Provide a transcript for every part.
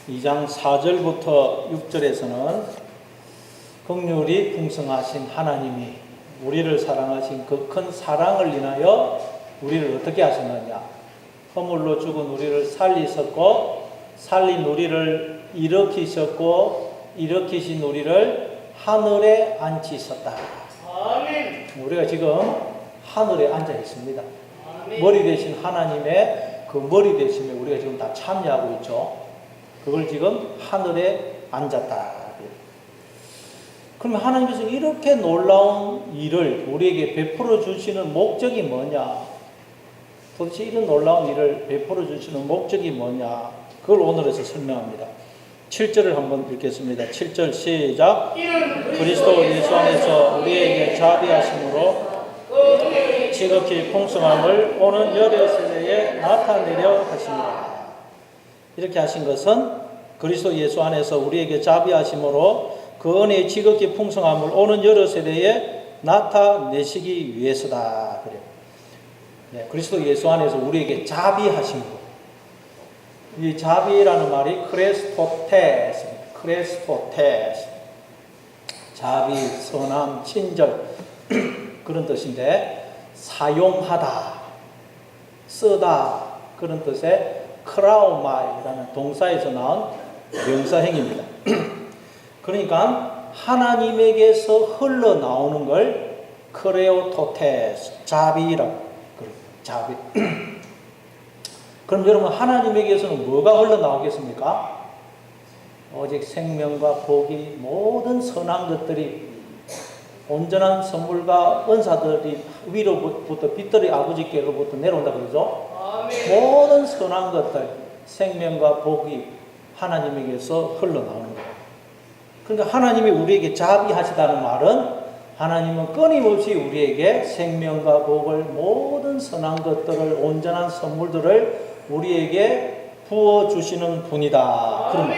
2장 4절부터 6절에서는 긍휼이 풍성하신 하나님이 우리를 사랑하신 그 큰 사랑을 인하여 우리를 어떻게 하셨느냐. 허물로 죽은 우리를 살리셨고 살린 우리를 일으키셨고 일으키신 우리를 하늘에 앉히셨다. 아멘. 우리가 지금 하늘에 앉아 있습니다. 아멘. 머리 대신 하나님의 그 머리 대신에 우리가 지금 다 참여하고 있죠. 그걸 지금 하늘에 앉았다. 그러면 하나님께서 이렇게 놀라운 일을 우리에게 베풀어 주시는 목적이 뭐냐? 도대체 이런 놀라운 일을 베풀어 주시는 목적이 뭐냐? 그걸 오늘에서 설명합니다. 7절을 한번 읽겠습니다. 7절 시작. 그리스도 예수 안에서 우리에게 자비하심으로 지극히 풍성함을 오는 여러 세대에 나타내려 하십니다. 이렇게 하신 것은 그리스도 예수 안에서 우리에게 자비하심으로 그 은혜의 지극히 풍성함을 오는 여러 세대에 나타내시기 위해서다. 그래요. 네, 그리스도 예수 안에서 우리에게 자비하심으로. 이 자비라는 말이 크레스토테스입니다. 크레스토테스. 자비, 선함, 친절 그런 뜻인데 사용하다, 쓰다 그런 뜻의 크라우마이라는 동사에서 나온 명사형입니다. 그러니까 하나님에게서 흘러나오는 걸 크레오토테스, 자비라고 그래요. 자비. 그럼 여러분 하나님에게서는 뭐가 흘러나오겠습니까? 오직 생명과 복이 모든 선한 것들이 온전한 선물과 은사들이 위로부터 빛들이 아버지께로부터 내려온다 그러죠. 아멘. 모든 선한 것들, 생명과 복이 하나님에게서 흘러나오는 거예요. 그러니까 하나님이 우리에게 자비하시다는 말은 하나님은 끊임없이 우리에게 생명과 복을 모든 선한 것들을 온전한 선물들을 우리에게 부어주시는 분이다. 그런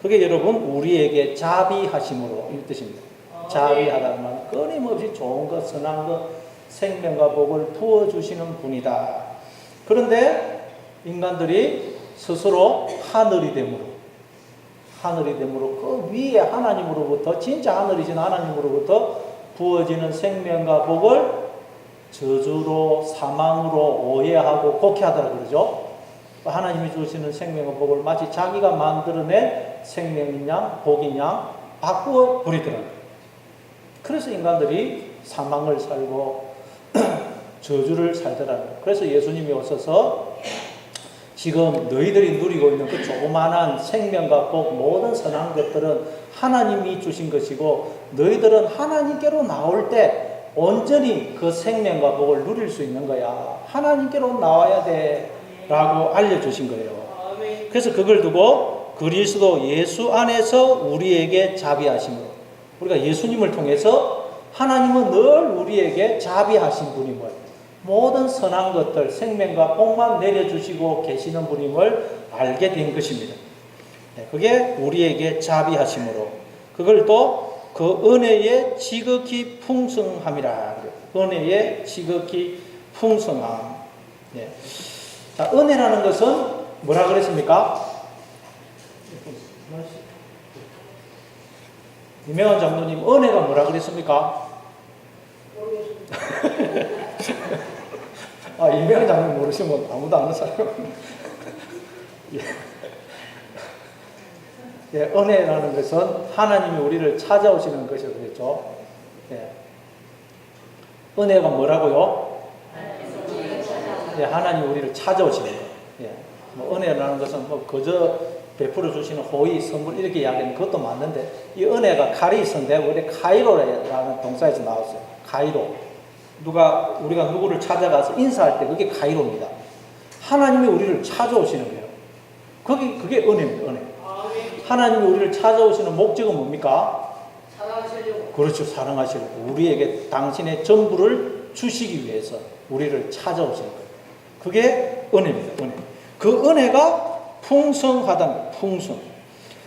그게 여러분 우리에게 자비하심으로 이 뜻입니다. 자비하다는 말은 끊임없이 좋은 것, 선한 것, 생명과 복을 부어주시는 분이다. 그런데 인간들이 스스로 하늘이 됨으로 그 위에 하나님으로부터 진짜 하늘이신 하나님으로부터 부어지는 생명과 복을 저주로 사망으로 오해하고 곡해하더라 그러죠. 하나님이 주시는 생명과 복을 마치 자기가 만들어낸 생명인 양 복인 양 바꾸어 버리더라고요. 그래서 인간들이 사망을 살고 저주를 살더라고요. 그래서 예수님이 오셔서 지금 너희들이 누리고 있는 그 조그마한 생명과 복 모든 선한 것들은 하나님이 주신 것이고 너희들은 하나님께로 나올 때 온전히 그 생명과 복을 누릴 수 있는 거야. 하나님께로 나와야 돼 라고 알려주신 거예요. 그래서 그걸 두고 그리스도 예수 안에서 우리에게 자비하심으로 우리가 예수님을 통해서 하나님은 늘 우리에게 자비하신 분임을 모든 선한 것들 생명과 복만 내려주시고 계시는 분임을 알게 된 것입니다. 그게 우리에게 자비하심으로 그걸 또 그 은혜의 지극히 풍성함이라 그래요. 은혜의 지극히 풍성함. 네. 자, 은혜라는 것은 뭐라 그랬습니까? 유명한 장로님 은혜가 뭐라 그랬습니까? 아, 유명한 장로님 모르시면 아무도 아는 사람. 예, 은혜라는 것은 하나님이 우리를 찾아오시는 것이라고 그랬죠. 예. 은혜가 뭐라고요? 예, 하나님이 우리를 찾아오시는 거예요. 예. 뭐 은혜라는 것은 뭐 그저 베풀어 주시는 호의, 선물 이렇게 이야기하는 그것도 맞는데 이 은혜가 카리스인데 원래 카이로라는 동사에서 나왔어요. 카이로. 우리가 누구를 찾아가서 인사할 때 그게 카이로입니다. 하나님이 우리를 찾아오시는 거예요. 그게 은혜입니다. 은혜. 하나님이 우리를 찾아오시는 목적은 뭡니까? 사랑하시려고. 그렇죠. 사랑하시려고. 우리에게 당신의 전부를 주시기 위해서 우리를 찾아오시는 거예요. 그게 은혜입니다. 은혜. 그 은혜가 풍성하다는 풍성.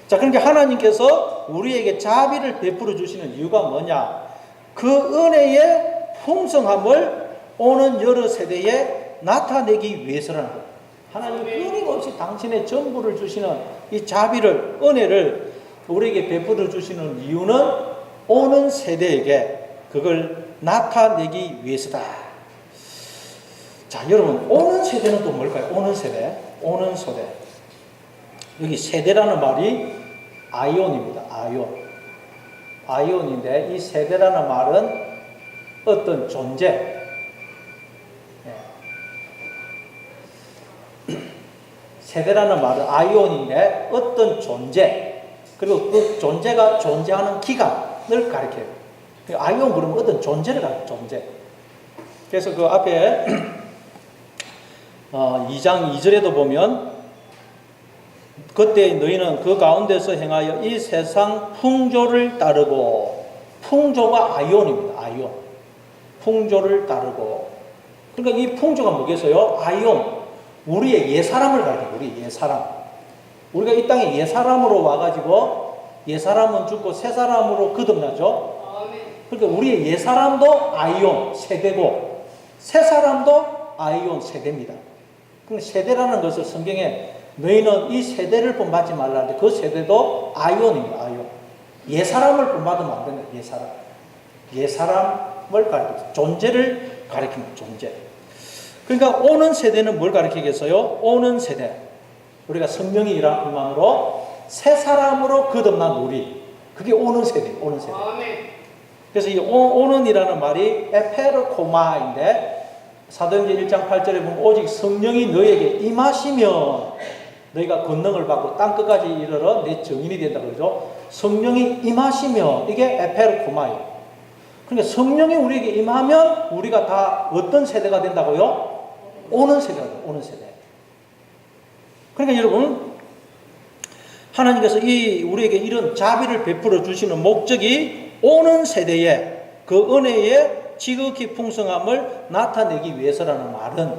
자, 그러니까 하나님께서 우리에게 자비를 베풀어 주시는 이유가 뭐냐? 그 은혜의 풍성함을 오는 여러 세대에 나타내기 위해서라는 거예요. 하나님 끊임없이 당신의 전부를 주시는 이 자비를, 은혜를 우리에게 베풀어 주시는 이유는 오는 세대에게 그걸 나타내기 위해서다. 자, 여러분, 오는 세대는 또 뭘까요? 오는 세대. 오는 세대. 여기 세대라는 말이 아이온입니다. 아이온인데 이 세대라는 말은 어떤 존재. 세대라는 말은 아이온인데 어떤 존재, 그리고 그 존재가 존재하는 기간을 가리켜요. 아이온 그러면 어떤 존재를 가리켜요. 존재. 그래서 그 앞에 2장 2절에도 보면 그때 너희는 그 가운데서 행하여 이 세상 풍조를 따르고, 풍조가 아이온입니다. 아이온. 풍조를 따르고. 그러니까 이 풍조가 뭐겠어요? 아이온. 우리의 옛사람을 가리켜요. 우리 옛사람. 우리가 이 땅에 옛사람으로 와가지고 옛사람은 죽고 새사람으로 거듭나죠. 그러니까 우리의 옛사람도 아이온 세대고 새사람도 아이온 세대입니다. 그럼 세대라는 것을 성경에 너희는 이 세대를 본받지 말라는데 그 세대도 아이온입니다. 아이온. 옛사람을 본받으면 안 된다. 옛사람. 옛사람을 가리킵니다. 존재를 가리킵니다. 존재. 그러니까 오는 세대는 뭘 가리키겠어요? 오는 세대. 우리가 성령이 임함으로 새 사람으로 거듭난 우리. 그게 오는 세대. 오는 세대. 그래서 이 오는이라는 말이 에페르코마인데 사도행전 1장 8절에 보면 오직 성령이 너에게 임하시면 너희가 권능을 받고 땅끝까지 이르러 내 증인이 된다 그러죠. 성령이 임하시면 이게 에페르코마예요. 그러니까 성령이 우리에게 임하면 우리가 다 어떤 세대가 된다고요? 오는 세대가 돼요. 오는 세대. 그러니까 여러분, 하나님께서 우리에게 이런 자비를 베풀어 주시는 목적이 오는 세대에 그 은혜의 지극히 풍성함을 나타내기 위해서라는 말은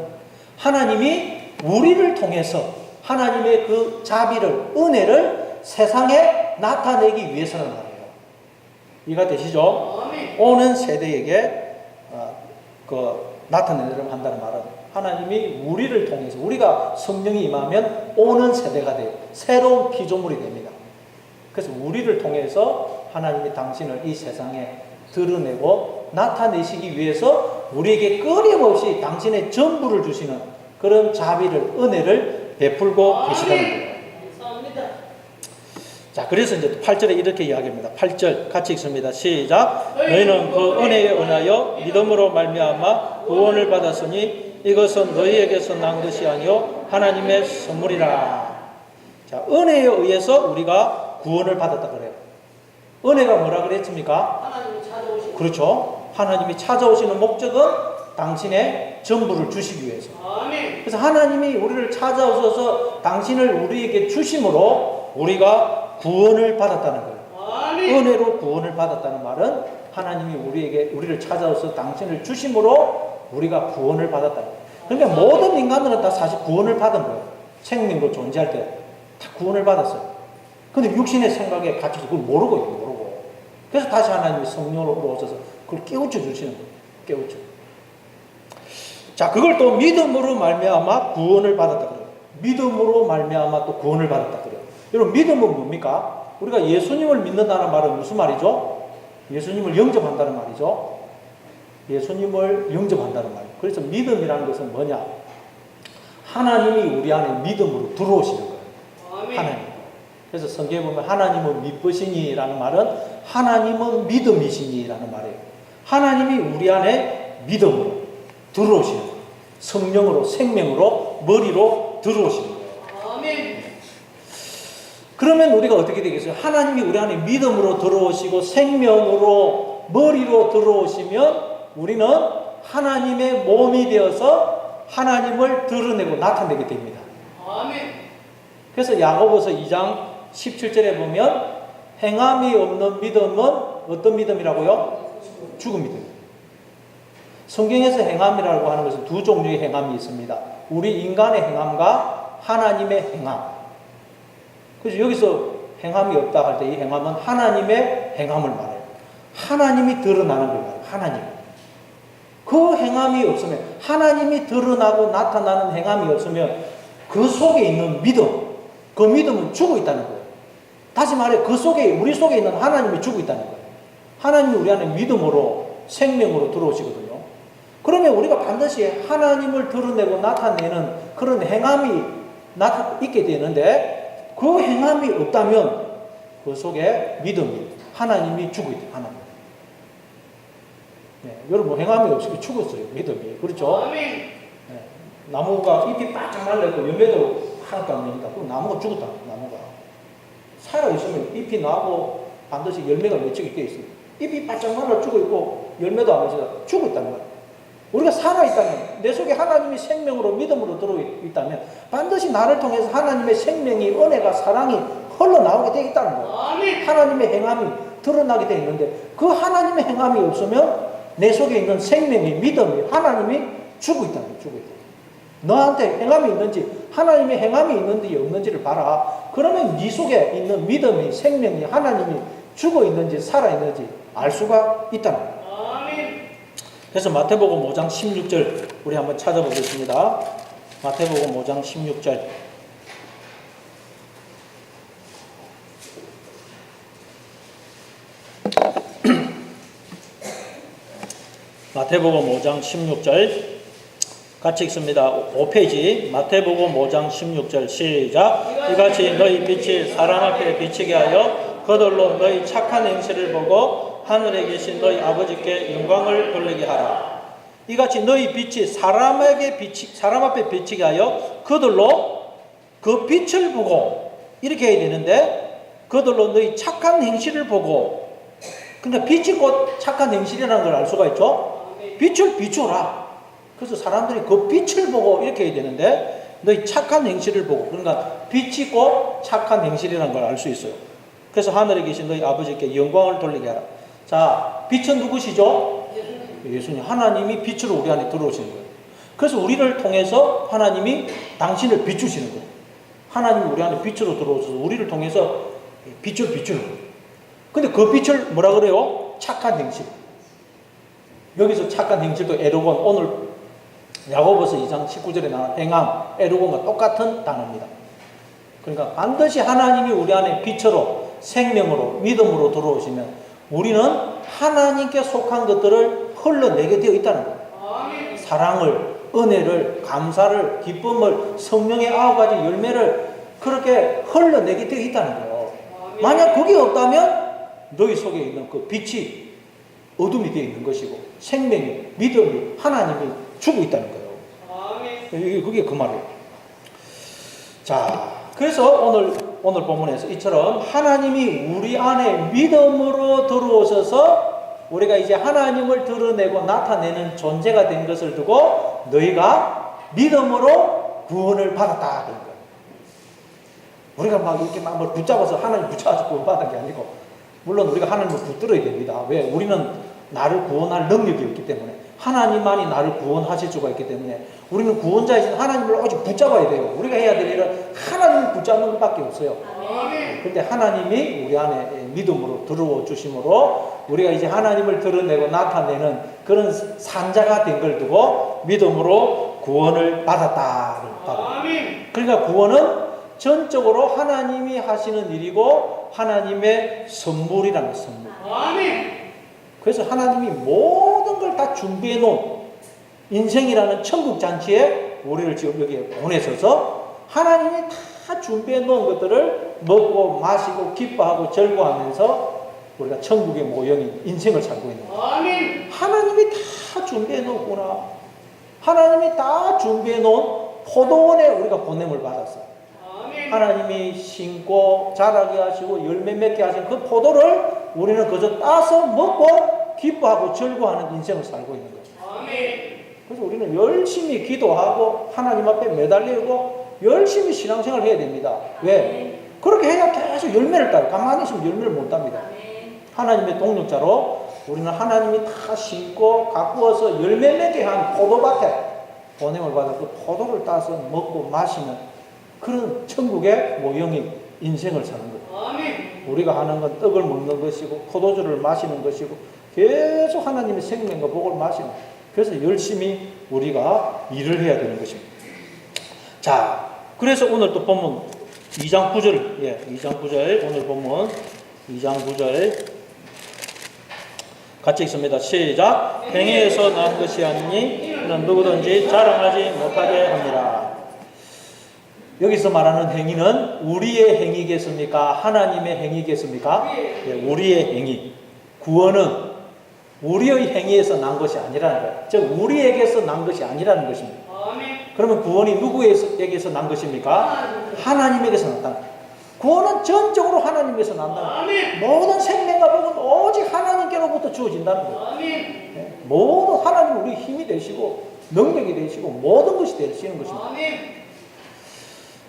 하나님이 우리를 통해서 하나님의 그 자비를, 은혜를 세상에 나타내기 위해서라는 말이에요. 이해가 되시죠? 오는 세대에게 나타내려고 한다는 말은 하나님이 우리를 통해서, 우리가 성령이 임하면 오는 세대가 돼요. 새로운 피조물이 됩니다. 그래서 우리를 통해서 하나님이 당신을 이 세상에 드러내고 나타내시기 위해서 우리에게 끊임없이 당신의 전부를 주시는 그런 자비를, 은혜를 베풀고 계시다는 거예요. 자, 그래서 이제 8절에 이렇게 이야기합니다. 8절 같이 읽습니다. 시작. 너희는 그 은혜에 은하여 믿음으로 말미암아 구원을 받았으니 이것은 너희에게서 난 것이 아니요 하나님의 선물이라. 자, 은혜에 의해서 우리가 구원을 받았다 그래요. 은혜가 뭐라 그랬습니까? 하나님이 찾아오신. 그렇죠. 하나님이 찾아오시는 목적은 당신의 전부를 주시기 위해서. 아멘. 그래서 하나님이 우리를 찾아오셔서 당신을 우리에게 주심으로 우리가 구원을 받았다는 거예요. 아멘. 은혜로 구원을 받았다는 말은 하나님이 우리를 찾아오셔서 당신을 주심으로 우리가 구원을 받았다. 그러니까 모든 인간들은 다 사실 구원을 받은 거예요. 생명으로 존재할 때 다 구원을 받았어요. 근데 육신의 생각에 갇혀서 그걸 모르고. 그래서 다시 하나님이 성령으로 오셔서 그걸 깨우쳐 주시는 거예요. 깨우쳐. 자, 그걸 또 믿음으로 말미암아 구원을 받았다 그래요. 믿음으로 말미암아 또 구원을 받았다 그래요. 여러분, 믿음은 뭡니까? 우리가 예수님을 믿는다는 말은 무슨 말이죠? 예수님을 영접한다는 말이죠. 예수님을 영접한다는 말이에요. 그래서 믿음이라는 것은 뭐냐? 하나님이 우리 안에 믿음으로 들어오시는 거예요. 하나님. 그래서 성경에 보면 하나님은 믿으시니라는 말은 하나님은 믿음이시니라는 말이에요. 하나님이 우리 안에 믿음으로 들어오시는 거예요. 성령으로, 생명으로, 머리로 들어오시는 거예요. 아멘. 그러면 우리가 어떻게 되겠어요? 하나님이 우리 안에 믿음으로 들어오시고 생명으로, 머리로 들어오시면 우리는 하나님의 몸이 되어서 하나님을 드러내고 나타내게 됩니다. 아멘. 그래서 야고보서 2장 17절에 보면 행함이 없는 믿음은 어떤 믿음이라고요? 죽은 믿음. 성경에서 행함이라고 하는 것은 두 종류의 행함이 있습니다. 우리 인간의 행함과 하나님의 행함. 그래서 여기서 행함이 없다 할 때 이 행함은 하나님의 행함을 말해요. 하나님이 드러나는 거예요. 하나님. 그 행함이 없으면, 하나님이 드러나고 나타나는 행함이 없으면 그 속에 있는 믿음, 그 믿음은 죽어 있다는 거예요. 다시 말해 그 속에 우리 속에 있는 하나님이 죽어 있다는 거예요. 하나님이 우리 안에 믿음으로 생명으로 들어오시거든요. 그러면 우리가 반드시 하나님을 드러내고 나타내는 그런 행함이 있게 되는데 그 행함이 없다면 그 속에 믿음이 하나님이 죽어 있다. 하나님. 네, 여러분 행함이 없이 죽었어요. 믿음이. 그렇죠? 아멘. 네, 나무가 잎이 바짝 말랐고 열매도 하나도 안 냅니다. 그럼 나무가 죽었다. 나무가 살아있으면 잎이 나고 반드시 열매가 맺히게 되어 있습니다. 잎이 바짝 말라 죽어 있고 열매도 안 맺히다. 죽어 있다는 거예요. 우리가 살아있다면 내 속에 하나님이 생명으로 믿음으로 들어있다면 반드시 나를 통해서 하나님의 생명이 은혜가 사랑이 흘러나오게 되어 있다는 거예요. 아멘. 하나님의 행함이 드러나게 되어 있는데 그 하나님의 행함이 없으면 내 속에 있는 생명이 믿음이 하나님이 죽어 있다는 거예요. 죽어 있다. 너한테 행함이 있는지 하나님의 행함이 있는지 없는지를 봐라. 그러면 네 속에 있는 믿음이 생명이 하나님이 죽어 있는지 살아 있는지 알 수가 있다는 거예요. 아멘. 그래서 마태복음 5장 16절 우리 한번 찾아보겠습니다. 마태복음 5장 16절. 마태복음 5장 16절 같이 읽습니다. 5페이지 마태복음 5장 16절 시작. 이같이 너희 빛이 사람 앞에 비치게 하여 그들로 너희 착한 행실을 보고 하늘에 계신 너희 아버지께 영광을 돌리게 하라. 이같이 너희 빛이 사람 앞에 비치게 하여 그들로 그 빛을 보고 이렇게 해야 되는데 그들로 너희 착한 행실을 보고 그러니까 빛이 곧 착한 행실이라는 걸 알 수가 있죠. 빛을 비추라. 그래서 사람들이 그 빛을 보고 이렇게 해야 되는데 너희 착한 행실을 보고 그러니까 빛이 곧 착한 행실이라는 걸 알 수 있어요. 그래서 하늘에 계신 너희 아버지께 영광을 돌리게 하라. 자, 빛은 누구시죠? 예수님. 하나님이 빛으로 우리 안에 들어오시는 거예요. 그래서 우리를 통해서 하나님이 당신을 비추시는 거예요. 하나님이 우리 안에 빛으로 들어오셔서 우리를 통해서 빛을 비추는 거예요. 근데 그 빛을 뭐라 그래요? 착한 행실. 여기서 착한 행실도 에르곤, 오늘 야고보서 2장 19절에 나온 행함, 에르곤과 똑같은 단어입니다. 그러니까 반드시 하나님이 우리 안에 빛으로 생명으로 믿음으로 들어오시면 우리는 하나님께 속한 것들을 흘러내게 되어 있다는 거예요. 아멘. 사랑을, 은혜를, 감사를, 기쁨을, 성령의 9가지 열매를 그렇게 흘러내게 되어 있다는 거예요. 아멘. 만약 그게 없다면 너희 속에 있는 그 빛이 어둠이 되어 있는 것이고 생명이, 믿음이, 하나님이 죽어 있다는 거예요. 아멘. 그게 그 말이에요. 자, 그래서 오늘 본문에서 이처럼 하나님이 우리 안에 믿음으로 들어오셔서 우리가 이제 하나님을 드러내고 나타내는 존재가 된 것을 두고 너희가 믿음으로 구원을 받았다. 그런 거예요. 우리가 막 이렇게 막 뭘 붙잡아서 하나님 붙잡아서 구원받은 게 아니고 물론 우리가 하나님을 붙들어야 됩니다. 왜? 우리는 나를 구원할 능력이 없기 때문에 하나님만이 나를 구원하실 수가 있기 때문에 우리는 구원자이신 하나님을 오직 붙잡아야 돼요. 우리가 해야 될 일은 하나님을 붙잡는 것밖에 없어요. 아멘. 그런데 하나님이 우리 안에 믿음으로 들어와 주심으로 우리가 이제 하나님을 드러내고 나타내는 그런 산자가 된 걸 두고 믿음으로 구원을 받았다. 아멘. 그러니까 구원은 전적으로 하나님이 하시는 일이고 하나님의 선물이라는 선물. 아멘. 그래서 하나님이 모든 걸 다 준비해 놓은 인생이라는 천국잔치에 우리를 지금 여기에 보내셔서 하나님이 다 준비해 놓은 것들을 먹고 마시고 기뻐하고 즐거워하면서 우리가 천국의 모형인 인생을 살고 있는 거예요. 아멘. 하나님이 다 준비해 놓구나. 하나님이 다 준비해 놓은 포도원에 우리가 보냄을 받았어요. 아멘. 하나님이 심고 자라게 하시고 열매 맺게 하신 그 포도를 우리는 그저 따서 먹고 기뻐하고 즐거워하는 인생을 살고 있는 거예요. 아멘. 그래서 우리는 열심히 기도하고 하나님 앞에 매달리고 열심히 신앙생활을 해야 됩니다. 왜? 그렇게 해야 계속 열매를 따요. 가만히 있으면 열매를 못 땁니다. 하나님의 동력자로 우리는 하나님이 다 심고 가꾸어서 열매 맺게 한 포도밭에 보냄을 받아 그 포도를 따서 먹고 마시는 그런 천국의 모형인 인생을 사는 거예요. 아멘. 우리가 하는 건 떡을 먹는 것이고 포도주를 마시는 것이고 계속 하나님의 생명과 복을 마시는 그래서 열심히 우리가 일을 해야 되는 것입니다. 자, 그래서 오늘 또 본문 2장 9절, 2장 9절, 오늘 본문 2장 9절 같이 읽습니다. 시작. 행위에서 난 것이 아니니 이는 누구든지 자랑하지 못하게 합니다. 여기서 말하는 행위는 우리의 행위겠습니까? 하나님의 행위겠습니까? 우리의 행위. 구원은 우리의 행위에서 난 것이 아니라는 거예요. 즉 우리에게서 난 것이 아니라는 것입니다. 그러면 구원이 누구에게서 난 것입니까? 하나님에게서 났다. 구원은 전적으로 하나님에게서 난다는 거예요. 모든 생명과 복은 오직 하나님께로부터 주어진다는 거예요. 모든 하나님 우리 힘이 되시고 능력이 되시고 모든 것이 되시는 것입니다.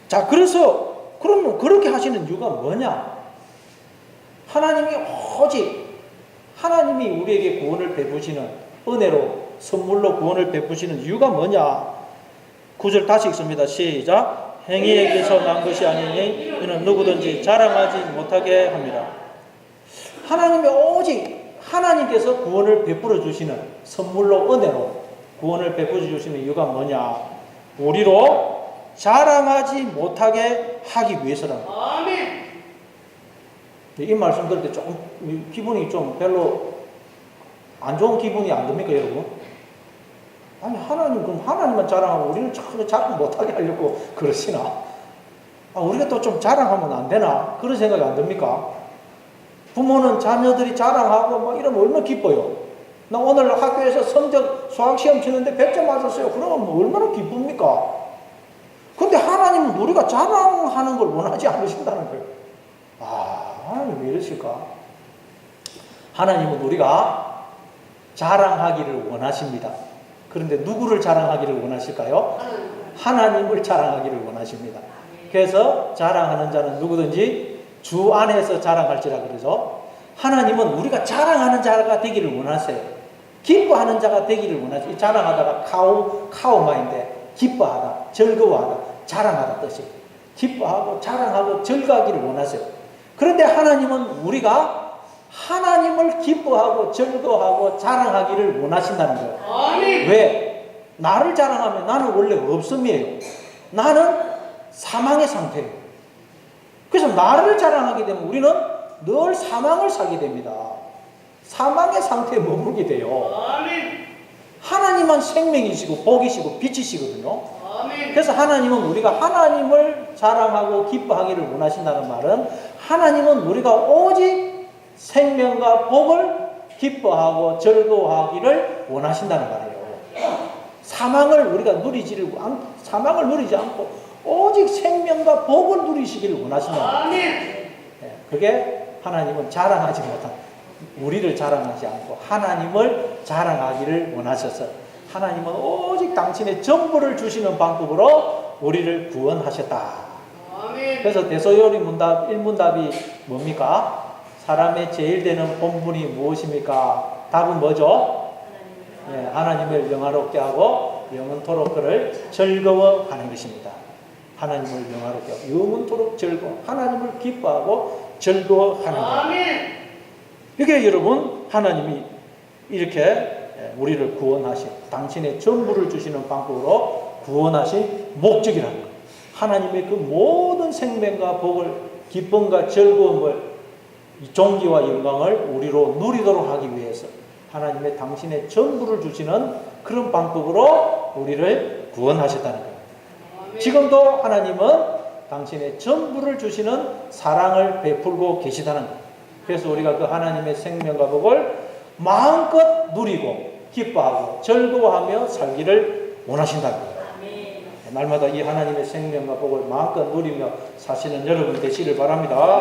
자, 그래서 그러면 그렇게 하시는 이유가 뭐냐? 하나님이 오직 하나님이 우리에게 구원을 베푸시는 은혜로 선물로 구원을 베푸시는 이유가 뭐냐? 9절 다시 읽습니다. 시작. 행위에게서 난 것이 아니니 이는 누구든지 자랑하지 못하게 합니다. 하나님이 오직 하나님께서 구원을 베풀어 주시는 선물로 은혜로 구원을 베풀어 주시는 이유가 뭐냐? 우리로 자랑하지 못하게 하기 위해서라는 거예요. 이 말씀 들을 때 조금 기분이 좀 별로 안 좋은 기분이 안 듭니까, 여러분? 아니, 하나님, 그럼 하나님만 자랑하고 우리는 자꾸 못하게 하려고 그러시나? 우리가 또 좀 자랑하면 안 되나? 그런 생각이 안 듭니까? 부모는 자녀들이 자랑하고 막 이러면 얼마나 기뻐요. 나 오늘 학교에서 성적 수학시험 치는데 100점 맞았어요. 그러면 뭐 얼마나 기쁩니까? 근데 하나님은 우리가 자랑하는 걸 원하지 않으신다는 거예요. 하나님 왜 이러실까? 하나님은 우리가 자랑하기를 원하십니다. 그런데 누구를 자랑하기를 원하실까요? 하나님을 자랑하기를 원하십니다. 그래서 자랑하는 자는 누구든지 주 안에서 자랑할지라 그러죠. 하나님은 우리가 자랑하는 자가 되기를 원하세요. 기뻐하는 자가 되기를 원하세요. 자랑하다가 카오마인데 기뻐하다, 즐거워하다, 자랑하다 뜻이 기뻐하고 자랑하고 즐거워하기를 원하세요. 그런데 하나님은 우리가 하나님을 기뻐하고 즐거워하고 자랑하기를 원하신다는 거예요. 왜? 나를 자랑하면 나는 원래 없음이에요. 나는 사망의 상태예요. 그래서 나를 자랑하게 되면 우리는 늘 사망을 살게 됩니다. 사망의 상태에 머물게 돼요. 하나님만 생명이시고 복이시고 빛이시거든요. 그래서 하나님은 우리가 하나님을 자랑하고 기뻐하기를 원하신다는 말은 하나님은 우리가 오직 생명과 복을 기뻐하고 즐거워하기를 원하신다는 말이에요. 사망을 누리지 않고 오직 생명과 복을 누리시기를 원하신다는 거예요. 그게 하나님은 자랑하지 못한 우리를 자랑하지 않고 하나님을 자랑하기를 원하셔서 하나님은 오직 당신의 전부를 주시는 방법으로 우리를 구원하셨다. 그래서 대소요리 문답 1문답이 뭡니까? 사람의 제일 되는 본분이 무엇입니까? 답은 뭐죠? 하나님을 영화롭게 하고 영원토록 그를 즐거워하는 것입니다. 하나님을 영화롭게 하고 영원토록 하나님을 기뻐하고 즐거워하는 것. 이게 여러분 하나님이 이렇게 우리를 구원하신 당신의 전부를 주시는 방법으로 구원하신 목적이라는 거예요. 하나님의 그 모든 생명과 복을 기쁨과 즐거움을 존귀와 영광을 우리로 누리도록 하기 위해서 하나님의 당신의 전부를 주시는 그런 방법으로 우리를 구원하셨다는 거예요. 지금도 하나님은 당신의 전부를 주시는 사랑을 베풀고 계시다는 거예요. 그래서 우리가 그 하나님의 생명과 복을 마음껏 누리고 기뻐하고 즐거워하며 살기를 원하신다는 거예요. 날마다 이 하나님의 생명과 복을 마음껏 누리며 사시는 여러분 되시길 바랍니다.